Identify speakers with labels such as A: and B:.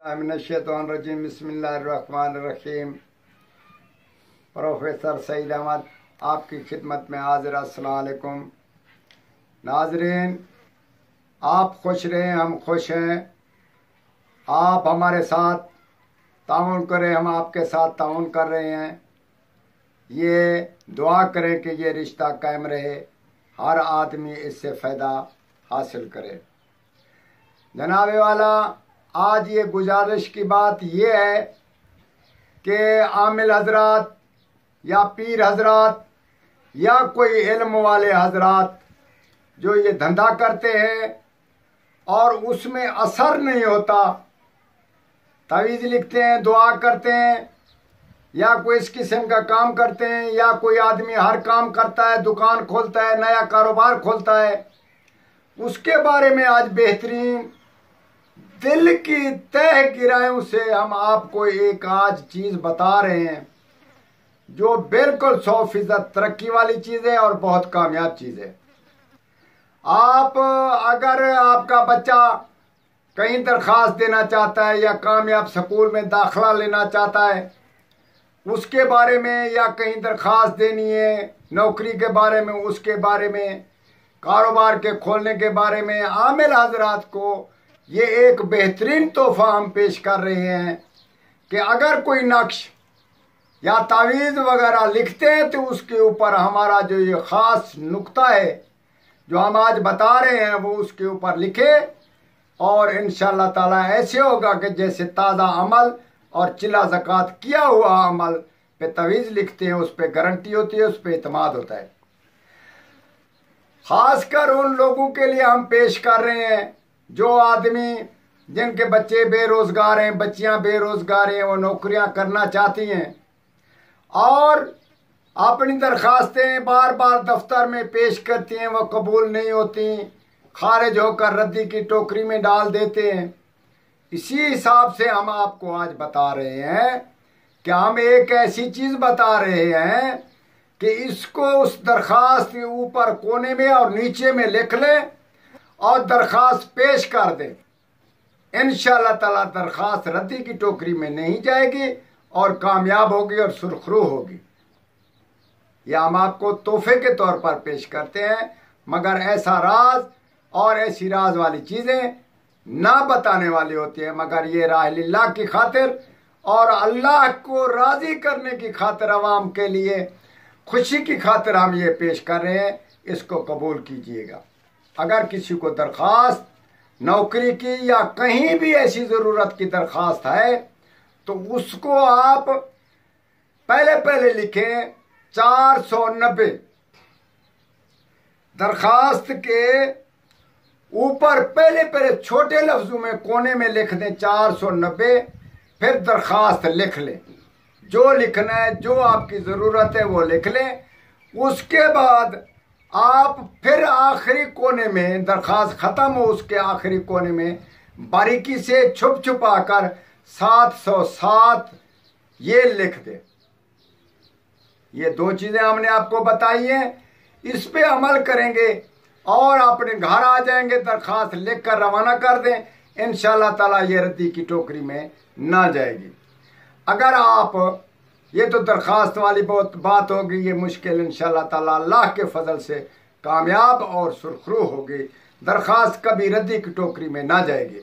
A: रजीम बिस्मिल्लाहिर्रहमानिर्रहीम। प्रोफेसर सईद अहमद आपकी खिदमत में हाजिर। अस्सलाम वालेकुम नाजरीन, आप खुश रहें, हम खुश हैं। आप हमारे साथ ताउन करें, हम आपके साथ ताउन कर रहे हैं। ये दुआ करें कि ये रिश्ता कायम रहे, हर आदमी इससे फ़ायदा हासिल करे। जनाबे वाला, आज ये गुजारिश की बात ये है कि आमिल हजरात या पीर हजरात या कोई इल्म वाले हजरात जो ये धंधा करते हैं और उसमें असर नहीं होता, तवीज़ लिखते हैं, दुआ करते हैं या कोई इस किस्म का काम करते हैं, या कोई आदमी हर काम करता है, दुकान खोलता है, नया कारोबार खोलता है, उसके बारे में आज बेहतरीन दिल की तह गिरायों से हम आपको एक आज चीज़ बता रहे हैं जो बिल्कुल 100% तरक्की वाली चीज़ है और बहुत कामयाब चीज़ है। आप अगर आपका बच्चा कहीं दरख्वास्त देना चाहता है या कामयाब स्कूल में दाखिला लेना चाहता है, उसके बारे में, या कहीं दरख्वास्त देनी है नौकरी के बारे में, उसके बारे में, कारोबार के खोलने के बारे में, आमिल हजरात को ये एक बेहतरीन तोहफा हम पेश कर रहे हैं कि अगर कोई नक्श या तावीज़ वगैरह लिखते हैं तो उसके ऊपर हमारा जो ये ख़ास नुक्ता है जो हम आज बता रहे हैं वो उसके ऊपर लिखे, और इंशाअल्लाह ताला ऐसे होगा कि जैसे ताज़ा अमल और चिल्ला ज़कात किया हुआ अमल पे तावीज़ लिखते हैं, उस पर गारंटी होती है, उस पर इत्मीनान होता है। ख़ासकर उन लोगों के लिए हम पेश कर रहे हैं जो आदमी जिनके बच्चे बेरोज़गार हैं, बच्चियां बेरोज़गार हैं, वो नौकरियां करना चाहती हैं और अपनी दरख्वास्तें बार बार दफ्तर में पेश करती हैं, वो कबूल नहीं होती, खारिज होकर रद्दी की टोकरी में डाल देते हैं। इसी हिसाब से हम आपको आज बता रहे हैं कि हम एक ऐसी चीज़ बता रहे हैं कि इसको उस दरख्वास्त के ऊपर कोने में और नीचे में लिख लें और दरख्वास्त पेश कर दें। इंशाअल्लाह ताला दरख्वास्त रद्दी की टोकरी में नहीं जाएगी और कामयाब होगी और सुरखरू होगी। यह हम आपको तोहफे के तौर पर पेश करते हैं, मगर ऐसा राज और ऐसी राज वाली चीज़ें ना बताने वाली होती है, मगर ये राह लिल्लाह की खातिर और अल्लाह को राज़ी करने की खातिर, अवाम के लिए खुशी की खातिर हम ये पेश कर रहे हैं। इसको कबूल कीजिएगा। अगर किसी को दरख्वास्त नौकरी की या कहीं भी ऐसी ज़रूरत की दरख्वास्त है तो उसको आप पहले लिखें 490। दरख्वास्त के ऊपर पहले छोटे लफ्ज़ों में कोने में लिख दें 490, फिर दरख्वास्त लिख लें। जो लिखना है, जो आपकी ज़रूरत है वो लिख लें। उसके बाद आप फिर आखिरी कोने में, दरख्वास्त ख़त्म हो उसके आखिरी कोने में बारीकी से छुपा कर 707 ये लिख दे। ये दो चीज़ें हमने आपको बताई हैं, इस पे अमल करेंगे और अपने घर आ जाएंगे, दरख्वास्त लिख कर रवाना कर दें, इंशाअल्लाह ताला ये रद्दी की टोकरी में ना जाएगी। अगर आप, ये तो दरख्वास्त वाली बहुत बात होगी, ये मुश्किल इंशाअल्लाह ताला अल्लाह के फजल से कामयाब और सुरखरू होगी। दरख्वास्त कभी रद्दी की टोकरी में ना जाएगी।